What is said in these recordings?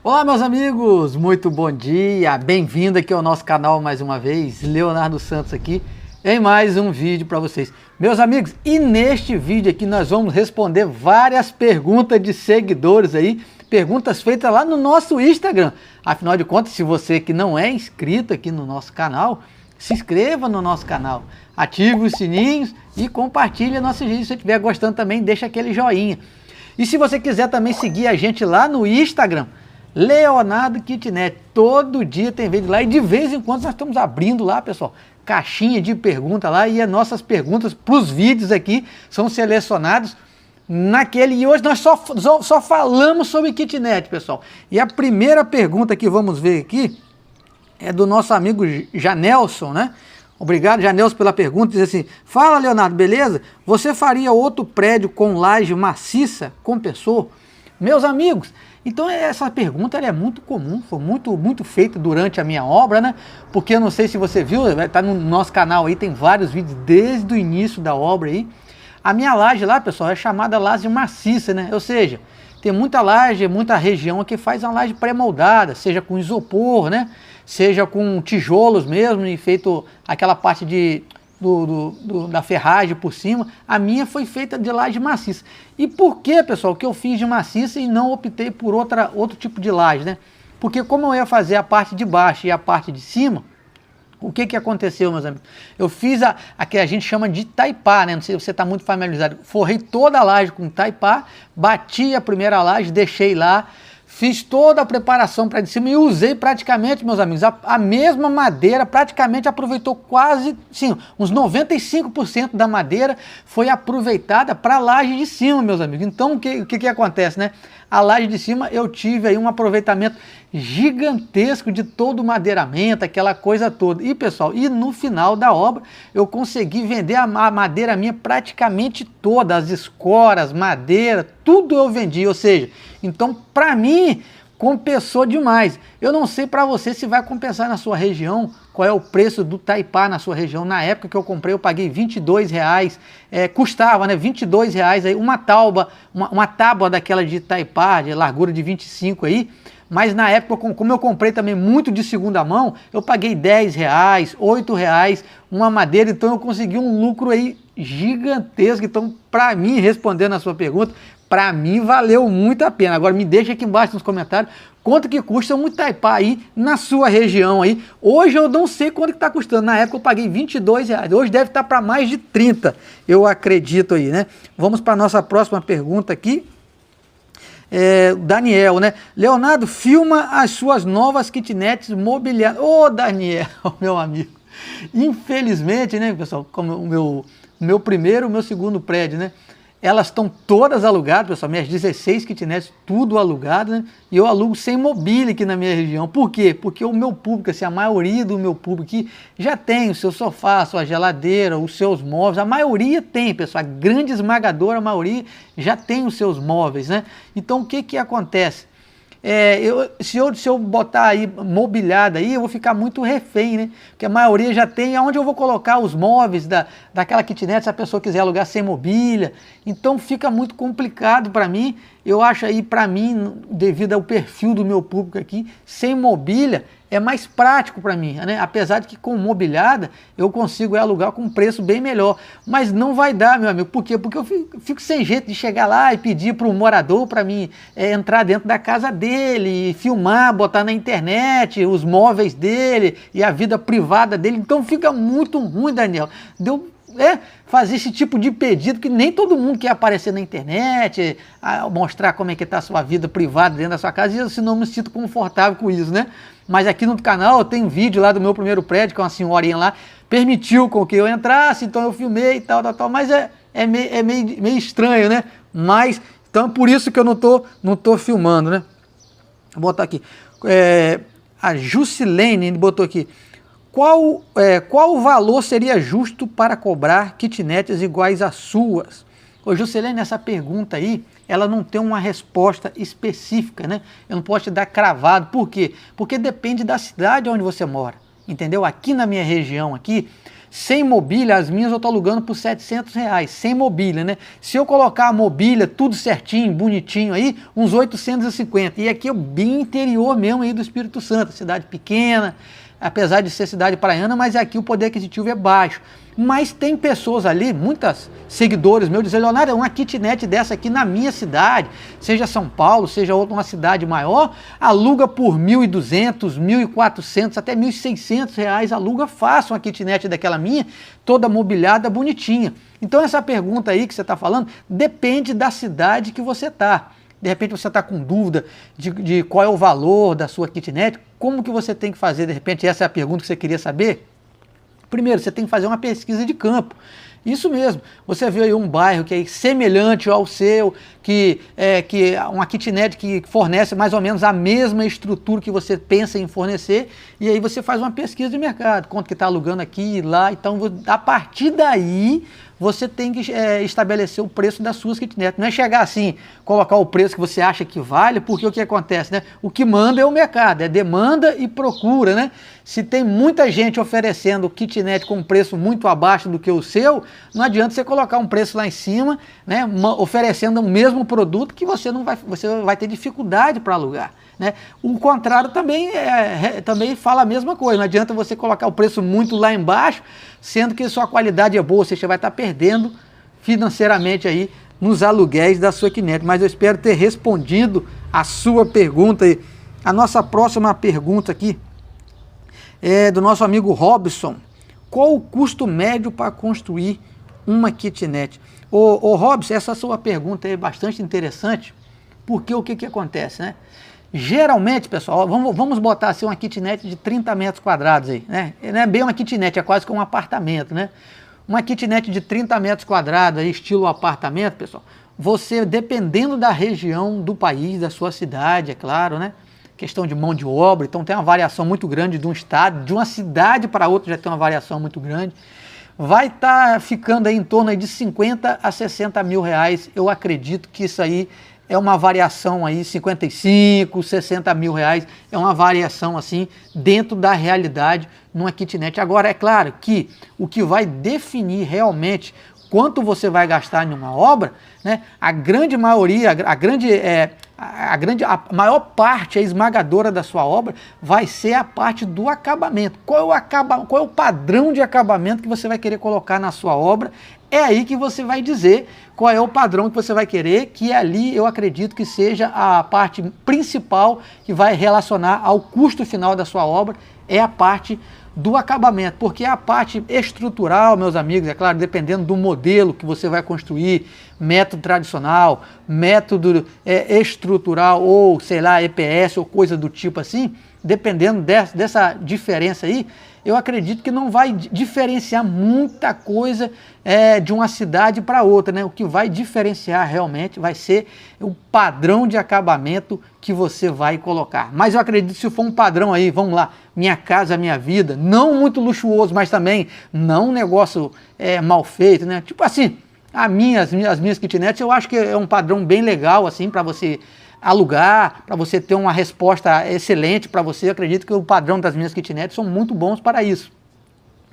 Olá, meus amigos, muito bom dia, bem-vindo aqui ao nosso canal mais uma vez, Leonardo Santos aqui, em mais um vídeo para vocês. Meus amigos, e neste vídeo aqui nós vamos responder várias perguntas de seguidores aí, perguntas feitas lá no nosso Instagram. Afinal de contas, se você que não é inscrito aqui no nosso canal, se inscreva no nosso canal, ative os sininhos e compartilhe nossos vídeos. Se você estiver gostando também, deixa aquele joinha. E se você quiser também seguir a gente lá no Instagram, Leonardo Kitnet, todo dia tem vídeo lá e de vez em quando nós estamos abrindo lá, pessoal, caixinha de pergunta lá e as nossas perguntas para os vídeos aqui são selecionados naquele. E hoje nós só falamos sobre kitnet, pessoal. E a primeira pergunta que vamos ver aqui é do nosso amigo Janelson, né? Obrigado, Janelson, pela pergunta. Diz assim: fala, Leonardo, beleza? Você faria outro prédio com laje maciça? Compensou? Meus amigos, então essa pergunta é muito comum, foi muito feita durante a minha obra, né? Porque eu não sei se você viu, tá no nosso canal aí, tem vários vídeos desde o início da obra aí. A minha laje lá, pessoal, é chamada laje maciça, né? Ou seja, tem muita laje, muita região que faz uma laje pré-moldada, seja com isopor, né? Seja com tijolos mesmo, e feito aquela parte da ferragem por cima. A minha foi feita de laje maciça. E por que, pessoal, que eu fiz de maciça e não optei por outro tipo de laje, né? Porque como eu ia fazer a parte de baixo e a parte de cima, o que aconteceu, meus amigos? Eu fiz a que a gente chama de taipá, né? Não sei se você está muito familiarizado. Forrei toda a laje com taipá, bati a primeira laje, deixei lá, fiz toda a preparação para de cima e usei praticamente, meus amigos, a mesma madeira, praticamente aproveitou quase, sim, uns 95% da madeira foi aproveitada para a laje de cima, meus amigos. Então, o que acontece, né? A laje de cima eu tive aí um aproveitamento gigantesco de todo o madeiramento, aquela coisa toda. E, pessoal, e no final da obra eu consegui vender a madeira minha praticamente toda, as escoras, madeira, tudo eu vendi, ou seja, então para mim compensou demais. Eu não sei para você se vai compensar na sua região, qual é o preço do taipá na sua região. Na época que eu comprei eu paguei R$22, custava, né, R$22 aí, uma tábua daquela de taipá, de largura de 25 aí. Mas na época, como eu comprei também muito de segunda mão, eu paguei R$10, R$8 uma madeira, então eu consegui um lucro aí gigantesco. Então, para mim, respondendo a sua pergunta, para mim valeu muito a pena. Agora me deixa aqui embaixo nos comentários quanto que custa um taipá aí na sua região aí. Hoje eu não sei quanto que está custando, na época eu paguei R$22, hoje deve estar para mais de 30, eu acredito aí, né? Vamos para a nossa próxima pergunta aqui. Daniel, né? Leonardo, filma as suas novas kitnets mobiliadas. Ô, Daniel, meu amigo. Infelizmente, né, pessoal, como o meu primeiro, o meu segundo prédio, né? Elas estão todas alugadas, pessoal, minhas 16 kitnets, tudo alugado, né? E eu alugo sem mobília aqui na minha região. Por quê? Porque o meu público, assim, a maioria do meu público aqui já tem o seu sofá, a sua geladeira, os seus móveis. A maioria tem, pessoal, a grande esmagadora maioria já tem os seus móveis, né? Então o que acontece? Se eu botar aí mobiliada aí, eu vou ficar muito refém, né? Porque a maioria já tem. Aonde eu vou colocar os móveis daquela kitnet se a pessoa quiser alugar sem mobília? Então fica muito complicado para mim. Eu acho aí, para mim, devido ao perfil do meu público aqui, sem mobília é mais prático para mim, né? Apesar de que com mobiliada eu consigo alugar com um preço bem melhor, mas não vai dar, meu amigo. Por quê? Porque eu fico sem jeito de chegar lá e pedir para o morador para mim entrar dentro da casa dele, filmar, botar na internet os móveis dele e a vida privada dele. Então fica muito ruim, Daniel. Fazer esse tipo de pedido, que nem todo mundo quer aparecer na internet, mostrar como é que está a sua vida privada dentro da sua casa, e eu não me sinto confortável com isso, né? Mas aqui no canal tem um vídeo lá do meu primeiro prédio, que uma senhorinha lá permitiu com que eu entrasse, então eu filmei e tal, mas é meio estranho, né? Mas, então por isso que eu não tô filmando, né? Vou botar aqui, a Jusilene botou aqui: qual o valor seria justo para cobrar kitnets iguais às suas? Ô Juscelene, essa pergunta aí, ela não tem uma resposta específica, né? Eu não posso te dar cravado. Por quê? Porque depende da cidade onde você mora, entendeu? Aqui na minha região, aqui, Sem mobília, as minhas eu estou alugando por R$700, sem mobília, né? Se eu colocar a mobília, tudo certinho, bonitinho aí, uns 850. E aqui é bem interior mesmo aí do Espírito Santo, cidade pequena, apesar de ser cidade praiana, mas aqui o poder aquisitivo é baixo. Mas tem pessoas ali, muitos seguidores meus, dizem, Leonardo, uma kitnet dessa aqui na minha cidade, seja São Paulo, seja outra uma cidade maior, aluga por R$1.200, R$1.400, até R$1.600, aluga fácil uma kitnet daquela minha, toda mobiliada, bonitinha. Então essa pergunta aí que você está falando, depende da cidade que você está. De repente você está com dúvida de qual é o valor da sua kitnet, como que você tem que fazer, de repente essa é a pergunta que você queria saber? Primeiro, você tem que fazer uma pesquisa de campo. Isso mesmo, você vê aí um bairro que é semelhante ao seu, que uma kitnet que fornece mais ou menos a mesma estrutura que você pensa em fornecer, e aí você faz uma pesquisa de mercado, quanto que está alugando aqui e lá, então a partir daí você tem que estabelecer o preço das suas kitnets. Não é chegar assim, colocar o preço que você acha que vale, porque o que acontece, né? O que manda é o mercado, é demanda e procura, né? Se tem muita gente oferecendo kitnet com um preço muito abaixo do que o seu, não adianta você colocar um preço lá em cima, né? Oferecendo o mesmo produto que você vai ter dificuldade para alugar. Né? O contrário também fala a mesma coisa, não adianta você colocar o preço muito lá embaixo, sendo que sua qualidade é boa, você vai estar perdendo financeiramente aí nos aluguéis da sua kitnet. Mas eu espero ter respondido a sua pergunta aí. A nossa próxima pergunta aqui é do nosso amigo Robson. Qual o custo médio para construir uma kitnet? Ô Robson, essa sua pergunta é bastante interessante, porque o que acontece, né? Geralmente, pessoal, vamos botar assim uma kitnet de 30 metros quadrados aí, né? Não é bem uma kitnet, é quase que um apartamento, né? Uma kitnet de 30 metros quadrados, aí, estilo apartamento, pessoal, você, dependendo da região do país, da sua cidade, é claro, né? Questão de mão de obra, então tem uma variação muito grande de um estado, de uma cidade para outra já tem uma variação muito grande. Vai estar ficando aí em torno aí de 50 a 60 mil reais, eu acredito que isso aí é uma variação aí, 55, 60 mil reais, é uma variação assim, dentro da realidade numa kitnet. Agora, é claro que o que vai definir realmente quanto você vai gastar em uma obra, né, a grande maioria, a maior parte, a esmagadora da sua obra, vai ser a parte do acabamento. Qual é o padrão de acabamento que você vai querer colocar na sua obra? É aí que você vai dizer qual é o padrão que você vai querer, que ali eu acredito que seja a parte principal que vai relacionar ao custo final da sua obra, é a parte do acabamento, porque a parte estrutural, meus amigos, é claro, dependendo do modelo que você vai construir, método tradicional, método estrutural ou, sei lá, EPS ou coisa do tipo assim, dependendo dessa diferença aí, eu acredito que não vai diferenciar muita coisa de uma cidade para outra, né? O que vai diferenciar realmente vai ser o padrão de acabamento que você vai colocar. Mas eu acredito que se for um padrão aí, vamos lá, Minha Casa Minha Vida, não muito luxuoso, mas também não um negócio mal feito, né? Tipo assim, as minhas kitnets eu acho que é um padrão bem legal assim para você alugar, para você ter uma resposta excelente para você. Eu acredito que o padrão das minhas kitnets são muito bons para isso.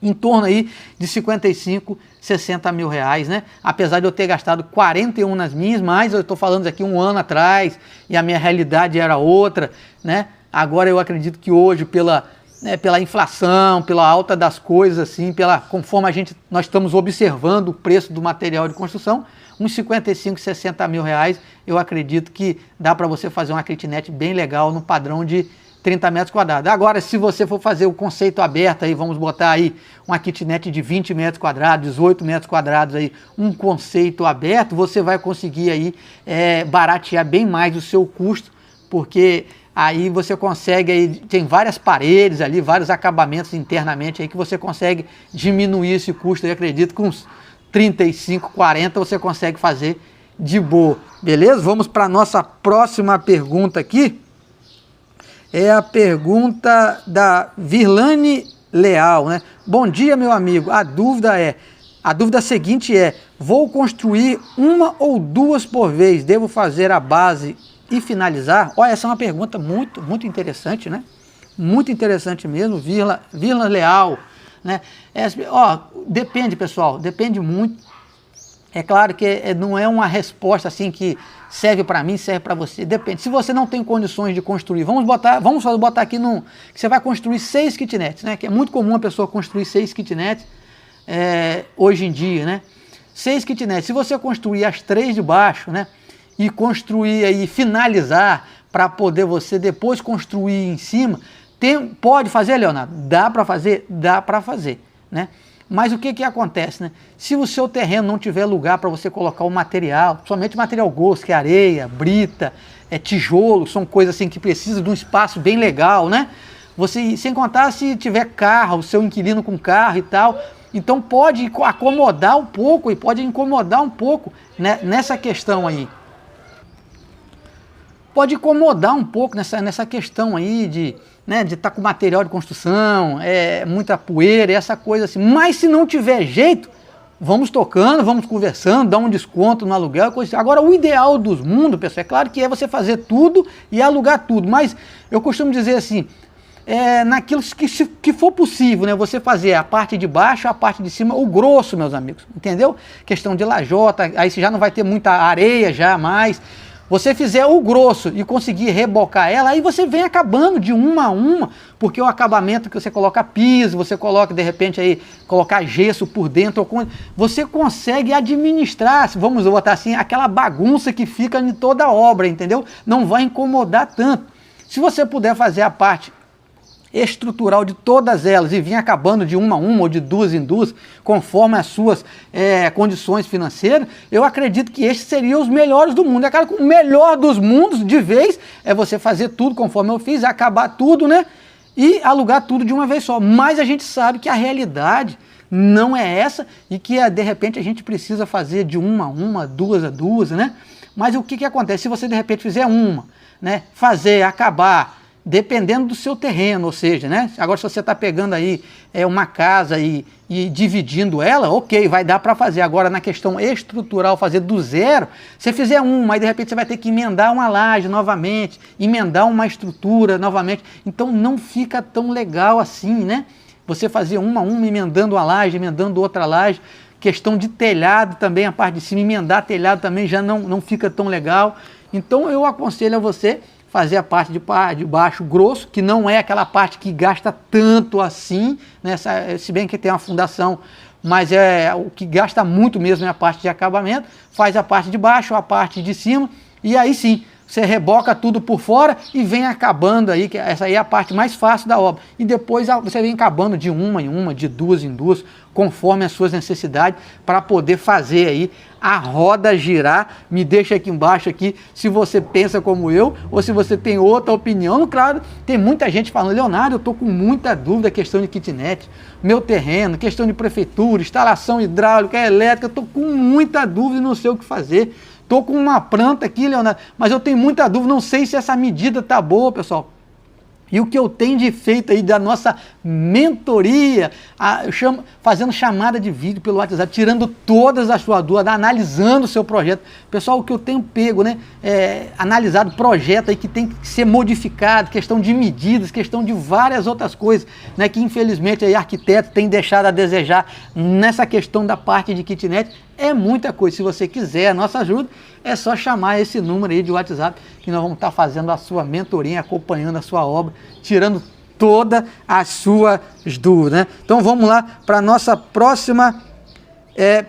Em torno aí de 55, 60 mil reais, né? Apesar de eu ter gastado 41 nas minhas, mas eu estou falando aqui um ano atrás e a minha realidade era outra, né? Agora eu acredito que hoje, pela inflação, pela alta das coisas, assim, conforme nós estamos observando o preço do material de construção, uns 55, 60 mil reais, eu acredito que dá para você fazer uma kitnet bem legal no padrão de 30 metros quadrados. Agora, se você for fazer o conceito aberto, aí, vamos botar aí uma kitnet de 20 metros quadrados, 18 metros quadrados, aí, um conceito aberto, você vai conseguir aí, baratear bem mais o seu custo, porque aí você consegue, aí, tem várias paredes ali, vários acabamentos internamente aí que você consegue diminuir esse custo. Eu acredito que uns 35, 40 você consegue fazer de boa, beleza? Vamos para a nossa próxima pergunta aqui. É a pergunta da Virlane Leal, né? Bom dia, meu amigo. A dúvida seguinte é: vou construir uma ou duas por vez, devo fazer a base e finalizar? Olha, essa é uma pergunta muito interessante, né? Muito interessante mesmo, Virlane Leal, né? Depende, pessoal, depende muito. É claro que não é uma resposta assim que serve para mim, serve para você. Depende. Se você não tem condições de construir, vamos botar aqui que você vai construir 6 kitnets, né? Que é muito comum a pessoa construir 6 kitnets hoje em dia, né? 6 kitnets. Se você construir as 3 de baixo, né? E construir aí, finalizar para poder você depois construir em cima, pode fazer, Leonardo? Dá para fazer? Dá para fazer, né? Mas o que acontece, né? Se o seu terreno não tiver lugar para você colocar o material, somente material grosso, que é areia, brita, tijolo, são coisas assim que precisam de um espaço bem legal, né? Você, sem contar se tiver carro, o seu inquilino com carro e tal, então pode acomodar um pouco e pode incomodar um pouco, né, nessa questão aí. Pode incomodar um pouco nessa questão aí de estar com material de construção, muita poeira, essa coisa assim. Mas se não tiver jeito, vamos tocando, vamos conversando, dá um desconto no aluguel, coisa assim. Agora, o ideal dos mundos, pessoal, é claro que é você fazer tudo e alugar tudo, mas eu costumo dizer assim, naquilo que for possível, né? Você fazer a parte de baixo, a parte de cima, o grosso, meus amigos, entendeu? Questão de lajota, aí você já não vai ter muita areia já mais. Você fizer o grosso e conseguir rebocar ela, aí você vem acabando de uma a uma, porque o acabamento que você coloca piso, você coloca de repente aí, colocar gesso por dentro, você consegue administrar, vamos botar assim, aquela bagunça que fica em toda a obra, entendeu? Não vai incomodar tanto. Se você puder fazer a parte estrutural de todas elas e vir acabando de uma a uma ou de duas em duas, conforme as suas condições financeiras, eu acredito que estes seriam os melhores do mundo. É claro que o melhor dos mundos, de vez, é você fazer tudo conforme eu fiz, acabar tudo, né? E alugar tudo de uma vez só. Mas a gente sabe que a realidade não é essa e que, de repente, a gente precisa fazer de uma a uma, duas a duas, né? Mas o que acontece? Se você, de repente, fizer uma, né? Fazer, acabar, dependendo do seu terreno, ou seja, né? Agora se você está pegando aí uma casa e dividindo ela, ok, vai dar para fazer. Agora na questão estrutural, fazer do zero, você fizer uma, aí de repente você vai ter que emendar uma laje novamente, emendar uma estrutura novamente, então não fica tão legal assim, né? Você fazer uma emendando uma laje, emendando outra laje, questão de telhado também, a parte de cima, emendar telhado também já não fica tão legal. Então eu aconselho a você fazer a parte de baixo grosso, que não é aquela parte que gasta tanto assim, né? Se bem que tem uma fundação, mas o que gasta muito mesmo é a parte de acabamento. Faz a parte de baixo, a parte de cima, e aí sim, você reboca tudo por fora e vem acabando aí, que essa aí é a parte mais fácil da obra. E depois você vem acabando de uma em uma, de duas em duas, conforme as suas necessidades, para poder fazer aí a roda girar. Me deixa aqui embaixo aqui se você pensa como eu ou se você tem outra opinião. Claro, tem muita gente falando, Leonardo, eu estou com muita dúvida, questão de kitnet, meu terreno, questão de prefeitura, instalação hidráulica, elétrica, estou com muita dúvida e não sei o que fazer. Estou com uma planta aqui, Leonardo, mas eu tenho muita dúvida, não sei se essa medida está boa, pessoal. E o que eu tenho de feito aí da nossa mentoria, fazendo chamada de vídeo pelo WhatsApp, tirando todas as suas dúvidas, analisando o seu projeto. Pessoal, o que eu tenho pego, né? Analisado projeto aí que tem que ser modificado, questão de medidas, questão de várias outras coisas, né? Que infelizmente aí arquitetos têm deixado a desejar nessa questão da parte de kitnet. É muita coisa. Se você quiser a nossa ajuda, é só chamar esse número aí de WhatsApp que nós vamos estar fazendo a sua mentoria, acompanhando a sua obra, tirando todas as suas dúvidas, né? Então vamos lá para a nossa próxima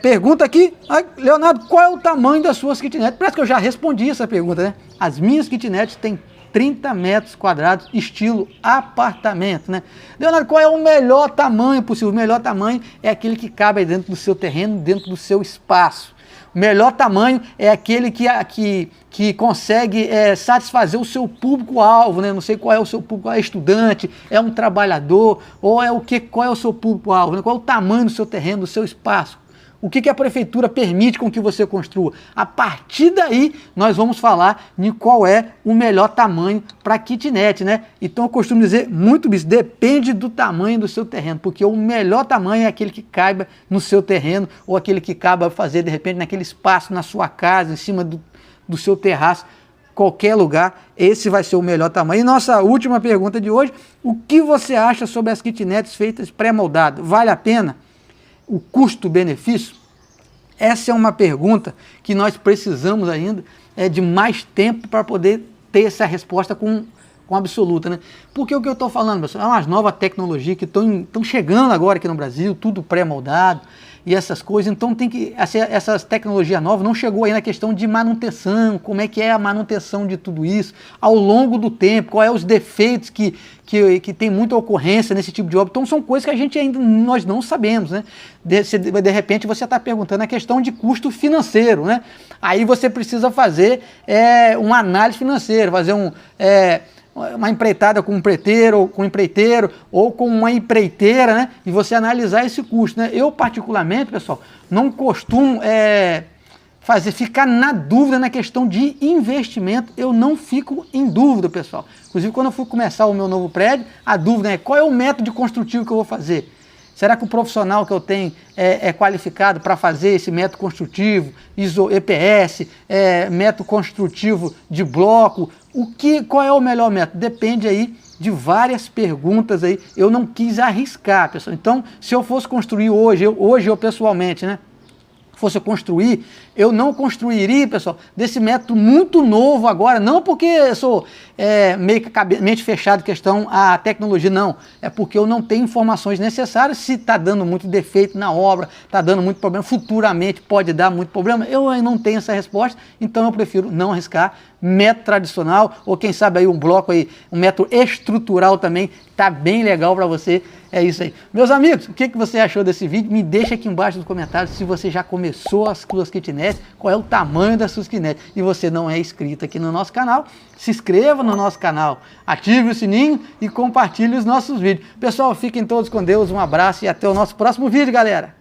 pergunta aqui. Leonardo, qual é o tamanho das suas kitnets? Parece que eu já respondi essa pergunta, né? As minhas kitnets têm 30 metros quadrados, estilo apartamento, né? Leonardo, qual é o melhor tamanho possível? O melhor tamanho é aquele que cabe dentro do seu terreno, dentro do seu espaço. O melhor tamanho é aquele que consegue satisfazer o seu público-alvo, né? Não sei qual é o seu público, é estudante, é um trabalhador, ou qual é o seu público-alvo, né? Qual é o tamanho do seu terreno, do seu espaço? O que a prefeitura permite com que você construa? A partir daí, nós vamos falar de qual é o melhor tamanho para kitnet, né? Então, eu costumo dizer muito isso, depende do tamanho do seu terreno, porque o melhor tamanho é aquele que caiba no seu terreno, ou aquele que caiba fazer, de repente, naquele espaço na sua casa, em cima do seu terraço. qualquer lugar, esse vai ser o melhor tamanho. E nossa última pergunta de hoje, o que você acha sobre as kitnets feitas pré-moldadas? Vale a pena? O custo-benefício? Essa é uma pergunta que nós precisamos ainda de mais tempo para poder ter essa resposta com absoluta, né? Porque o que eu estou falando, pessoal, é umas novas tecnologias que estão chegando agora aqui no Brasil, tudo pré-moldado e essas coisas, então tem que, essas tecnologias novas não chegou aí na questão de manutenção, como é que é a manutenção de tudo isso, ao longo do tempo, quais os defeitos que tem muita ocorrência nesse tipo de obra, então são coisas que a gente ainda, nós não sabemos, né? De repente você está perguntando a questão de custo financeiro, né? Aí você precisa fazer uma análise financeira, fazer uma empreitada com um preteiro, ou com um empreiteiro, ou com uma empreiteira, né? E você analisar esse custo, né? Eu, particularmente, pessoal, não costumo ficar na dúvida na questão de investimento. Eu não fico em dúvida, pessoal. Inclusive, quando eu fui começar o meu novo prédio, a dúvida é qual é o método construtivo que eu vou fazer? Será que o profissional que eu tenho é qualificado para fazer esse método construtivo, EPS, método construtivo de bloco? Qual é o melhor método? Depende aí de várias perguntas aí. Eu não quis arriscar, pessoal. Então, se eu fosse construir hoje eu pessoalmente, né? Fosse construir, eu não construiria, pessoal, desse método muito novo agora, não porque eu sou meio que mente fechado questão à tecnologia, não, é porque eu não tenho informações necessárias, se está dando muito defeito na obra, está dando muito problema, futuramente pode dar muito problema, eu não tenho essa resposta, então eu prefiro não arriscar, método tradicional, ou quem sabe aí um bloco aí, um método estrutural também, tá bem legal para você. É isso aí. Meus amigos, o que você achou desse vídeo? Me deixa aqui embaixo nos comentários se você já começou as suas kitnets, qual é o tamanho das suas kitnets. E você não é inscrito aqui no nosso canal, se inscreva no nosso canal, ative o sininho e compartilhe os nossos vídeos. Pessoal, fiquem todos com Deus, um abraço e até o nosso próximo vídeo, galera!